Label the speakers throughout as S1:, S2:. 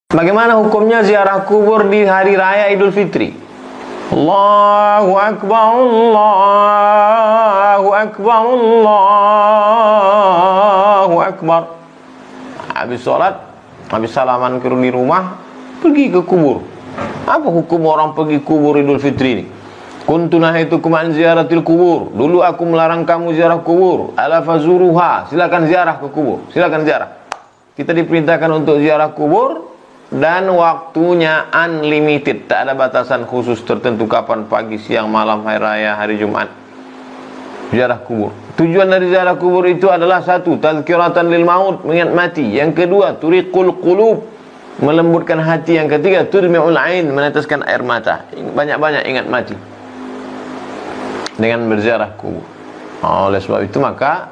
S1: Bagaimana hukumnya ziarah kubur di hari raya Idul Fitri? Allahu Akbar, Allahu Akbar, Allahu Akbar. Habis sholat, habis salaman di rumah, pergi ke kubur. Apa hukum orang pergi kubur Idul Fitri ini? Kuntu nahaitukum an ziyaratil kubur. Dulu aku melarang kamu ziarah kubur. Ala fazuruha. Silakan ziarah ke kubur. Silakan ziarah. Kita diperintahkan untuk ziarah kubur. Dan waktunya unlimited, tak ada batasan khusus tertentu kapan, pagi, siang, malam, hari raya, hari Jumat. Ziarah kubur. Tujuan dari ziarah kubur itu adalah satu, tazkiratan lil maut, mengingat mati. Yang kedua, turiqul qulub, melembutkan hati. Yang ketiga, turmi'ul ain, meneteskan air mata. Banyak-banyak ingat mati dengan berziarah kubur. Oleh sebab itu maka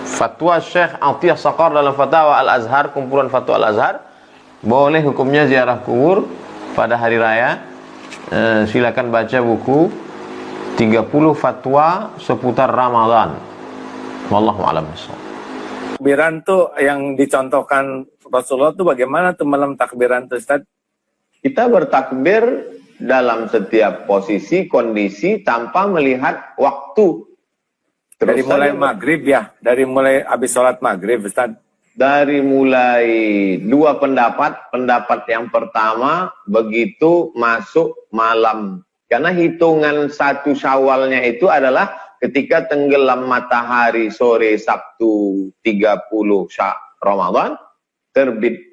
S1: fatwa Syekh Atiyah Saqar dalam fatwa Al-Azhar, kumpulan fatwa Al-Azhar, boleh hukumnya ziarah kubur pada hari raya. Silakan baca buku 30 fatwa seputar Ramadan. Wallahu a'lam bishawab.
S2: Takbiran tuh yang dicontohkan Rasulullah tuh bagaimana tuh malam takbiran tuh Ustaz?
S1: Kita bertakbir dalam setiap posisi, kondisi tanpa melihat waktu.
S2: Dari mulai maghrib ya, dari mulai habis sholat maghrib Ustaz.
S1: Dari mulai dua pendapat. Pendapat yang pertama, begitu masuk malam. Karena hitungan satu Syawalnya itu adalah ketika tenggelam matahari sore Sabtu 30 Ramadan, terbit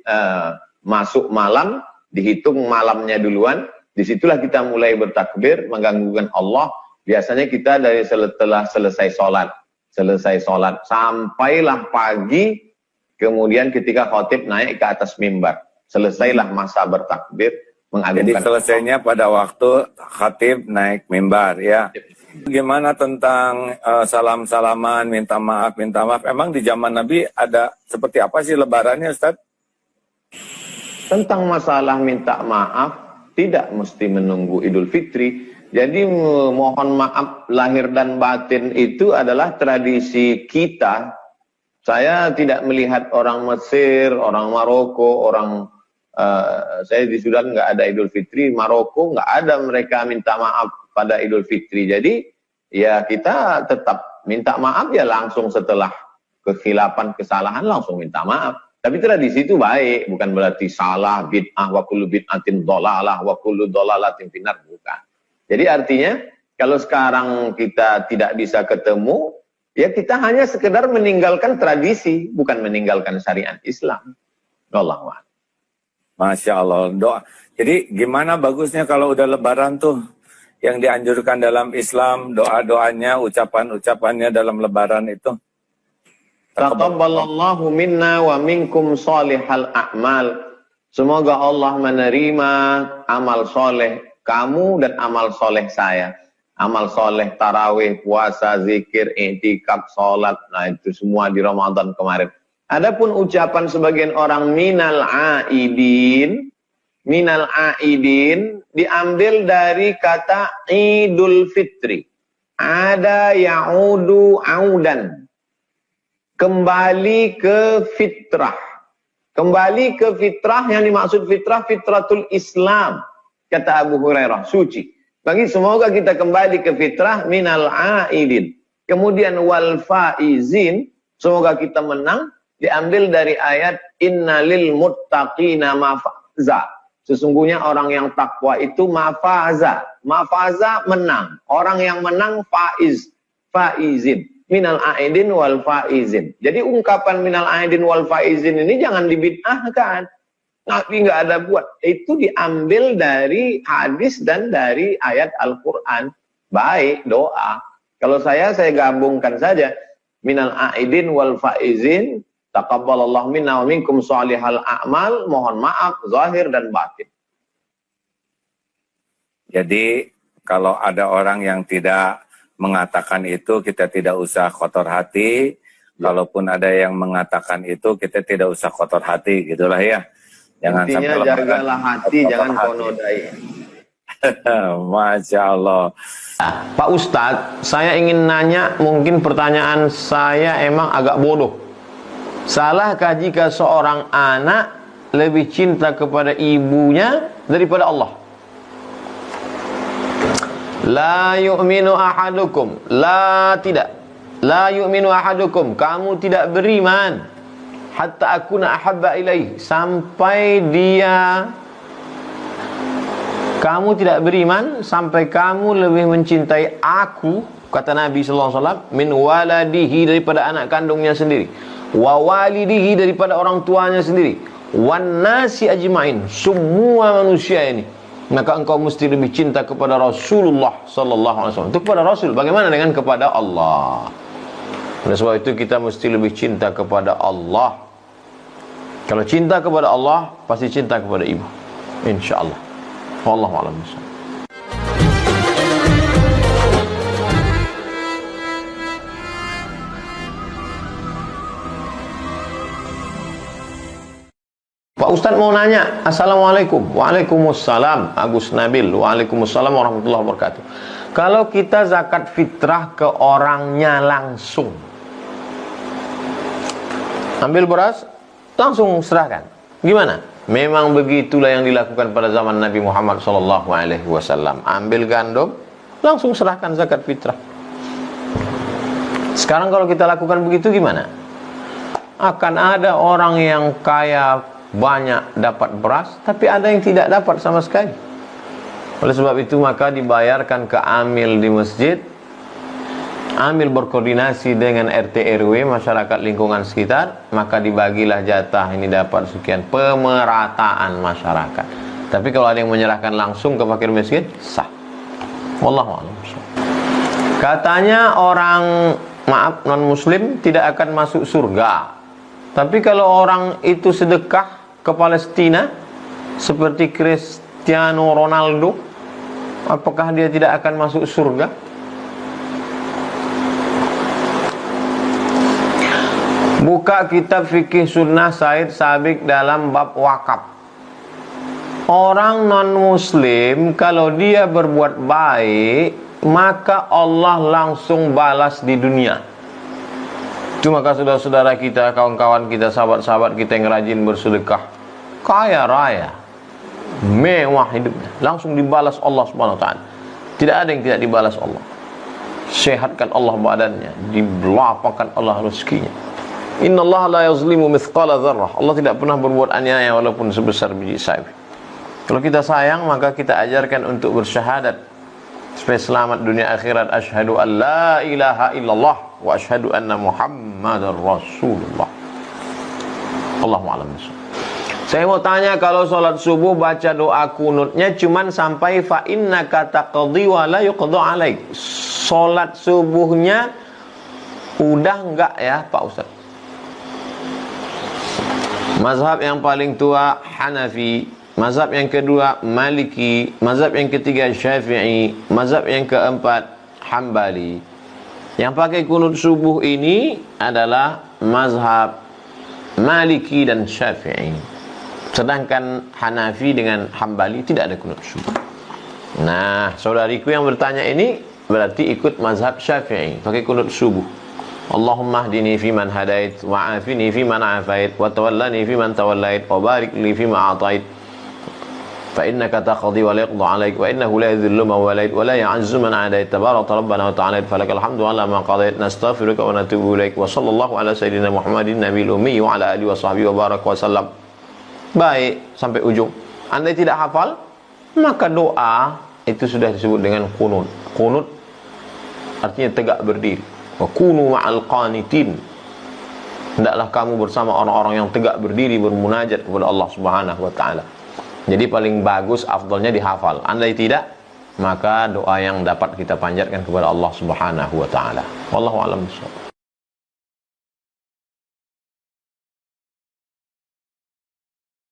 S1: masuk malam, dihitung malamnya duluan. Disitulah kita mulai bertakbir, mengganggukan Allah. Biasanya kita dari setelah selesai sholat sampailah pagi. Kemudian ketika khotib naik ke atas mimbar, selesailah masa bertakbir mengagungkan.
S2: Jadi selesainya pada waktu khatib naik mimbar ya. Gimana tentang salam-salaman, minta maaf. Emang di zaman Nabi ada seperti apa sih lebarannya Ustaz?
S1: Tentang masalah minta maaf, tidak mesti menunggu Idul Fitri. Jadi mohon maaf lahir dan batin itu adalah tradisi kita. Saya tidak melihat orang Mesir, orang Maroko, saya di Sudan nggak ada Idul Fitri, Maroko nggak ada mereka minta maaf pada Idul Fitri. Jadi ya kita tetap minta maaf ya langsung setelah kekhilapan, kesalahan langsung minta maaf. Tapi tradisi itu baik, bukan berarti salah, bid'ah, wa kullu bid'atin dhalalah, wa kullu dhalalatin finnar, bukan. Jadi artinya kalau sekarang kita tidak bisa ketemu, ya kita hanya sekedar meninggalkan tradisi, bukan meninggalkan syariat Islam. Wallahu a'lam.
S2: Masya Allah, doa. Jadi gimana bagusnya kalau udah lebaran tuh, yang dianjurkan dalam Islam, doa-doanya, ucapan-ucapannya dalam lebaran itu.
S1: Taqabbalallahu minna wa minkum salihal a'mal. Semoga Allah menerima amal soleh kamu dan amal soleh saya. Amal soleh, tarawih, puasa, zikir, i'tikaf, sholat. Nah itu semua di Ramadan kemarin. Adapun ucapan sebagian orang minal aidin diambil dari kata Idul Fitri. Ada ya'udu audan. Kembali ke fitrah. Kembali ke fitrah, yang dimaksud fitrah, fitratul Islam. Kata Abu Hurairah, suci. Bagi semoga kita kembali ke fitrah minal aidin. Kemudian wal faizin, semoga kita menang, diambil dari ayat innalil muttaqina mafaza. Sesungguhnya orang yang takwa itu mafaza. Mafaza menang. Orang yang menang faizin. Minal aidin wal faizin. Jadi ungkapan minal aidin wal faizin ini jangan dibid'ahkan. Nabi nggak ada buat. Itu diambil dari hadis dan dari ayat Al-Quran. Baik, doa. Kalau saya gabungkan saja. Minal aidin wal faizin. Taqabbalallahu minna wa minkum salihal a'mal. Mohon maaf, zahir dan batin.
S2: Jadi, kalau ada orang yang tidak mengatakan itu, kita tidak usah kotor hati. Kalaupun ada yang mengatakan itu, kita tidak usah kotor hati. Gitulah ya. Jangan
S1: intinya
S2: sampai
S1: jagalah hati, jangan konodai.
S2: Masya Allah.
S1: Pak Ustadz, saya ingin nanya, mungkin pertanyaan saya emang agak bodoh. Salahkah jika seorang anak lebih cinta kepada ibunya daripada Allah. La yu'minu ahadukum, la yu'minu ahadukum, kamu tidak beriman hatta akuna ahabba ilaih, sampai kamu tidak beriman sampai kamu lebih mencintai aku, kata Nabi sallallahu alaihi wasallam, min waladihi, daripada anak kandungnya sendiri, wa walidihi, daripada orang tuanya sendiri, wan nasi ajmain, semua manusia ini. Maka engkau mesti lebih cinta kepada Rasulullah sallallahu alaihi wasallam. Itu kepada Rasul, bagaimana dengan kepada Allah? Oleh sebab itu kita mesti lebih cinta kepada Allah. Kalau cinta kepada Allah, pasti cinta kepada ibu, insyaallah. Wallahu a'lam bishawab. Pak Ustadz mau nanya. Assalamualaikum. Waalaikumsalam. Agus Nabil. Waalaikumsalam warahmatullahi wabarakatuh. Kalau kita zakat fitrah ke orangnya langsung, ambil beras, langsung serahkan, gimana? Memang begitulah yang dilakukan pada zaman Nabi Muhammad SAW. Ambil gandum, langsung serahkan zakat fitrah. Sekarang kalau kita lakukan begitu gimana? Akan ada orang yang kaya banyak dapat beras, tapi ada yang tidak dapat sama sekali. Oleh sebab itu maka dibayarkan ke amil di masjid. Amil berkoordinasi dengan RT RW, masyarakat lingkungan sekitar, maka dibagilah jatah, ini dapat sekian, pemerataan masyarakat. Tapi kalau ada yang menyerahkan langsung ke fakir miskin, sah. Wallahu a'lam. Katanya orang, maaf, non muslim tidak akan masuk surga. Tapi kalau orang itu sedekah ke Palestina seperti Cristiano Ronaldo, apakah dia tidak akan masuk surga? Buka kitab fikih sunnah Said Sabiq dalam bab wakaf. Orang non-muslim kalau dia berbuat baik, maka Allah langsung balas di dunia. Cuma maka saudara-saudara kita, kawan-kawan kita, sahabat-sahabat kita yang rajin bersedekah, kaya raya, mewah hidupnya, langsung dibalas Allah Subhanahu wa taala. Tidak ada yang tidak dibalas Allah. Sehatkan Allah badannya, dilapangkan Allah rezekinya. Innallaha la yazlimu mithqala dzarrah. Allah tidak pernah berbuat aniaya walaupun sebesar biji sawi. Kalau kita sayang, maka kita ajarkan untuk bersyahadat supaya selamat dunia akhirat. Asyhadu an la ilaha illallah wa asyhadu anna Muhammadar Rasulullah. Allahu a'lam bishawab. Saya mau tanya, kalau sholat subuh baca doa kunutnya cuman sampai fa innaka taqdi wa la yuqda alaik. Sholat subuhnya udah enggak ya Pak Ustaz? Mazhab yang paling tua Hanafi, mazhab yang kedua Maliki, mazhab yang ketiga Syafi'i, mazhab yang keempat Hambali. Yang pakai kunut subuh ini adalah mazhab Maliki dan Syafi'i. Sedangkan Hanafi dengan Hambali tidak ada kunut subuh. Nah, saudariku yang bertanya ini berarti ikut mazhab Syafi'i, pakai kunut subuh. Allahumma hdini fiman hadait, wa afini fiman afait, wa tawallani fiman tawallait, wa barik li fima atait. Fa innaka taqdi wa la yuqda alaik, wa innahu la yadhillu man walait, wa la ya'azzu man adait. Tabarakta rabbana wa ta'ala, falakal hamdu ala ma qadait. Nastaghfiruka wa natubu ilaik. Wa sallallahu ala sayyidina Muhammadin nabiyil ummi wa ala alihi wa sahbihi wa baraka wa sallam. Baik, sampai ujung. Anda tidak hafal, maka doa itu sudah disebut dengan qunut. Qunut artinya tegak berdiri. Wa kunu ma'al qanitin. Hendaklah kamu bersama orang-orang yang tegak berdiri bermunajat kepada Allah Subhanahu wa taala. Jadi paling bagus, afdalnya dihafal. Andai tidak, maka doa yang dapat kita panjatkan kepada Allah Subhanahu wa taala. Wallahu a'lam bishawab.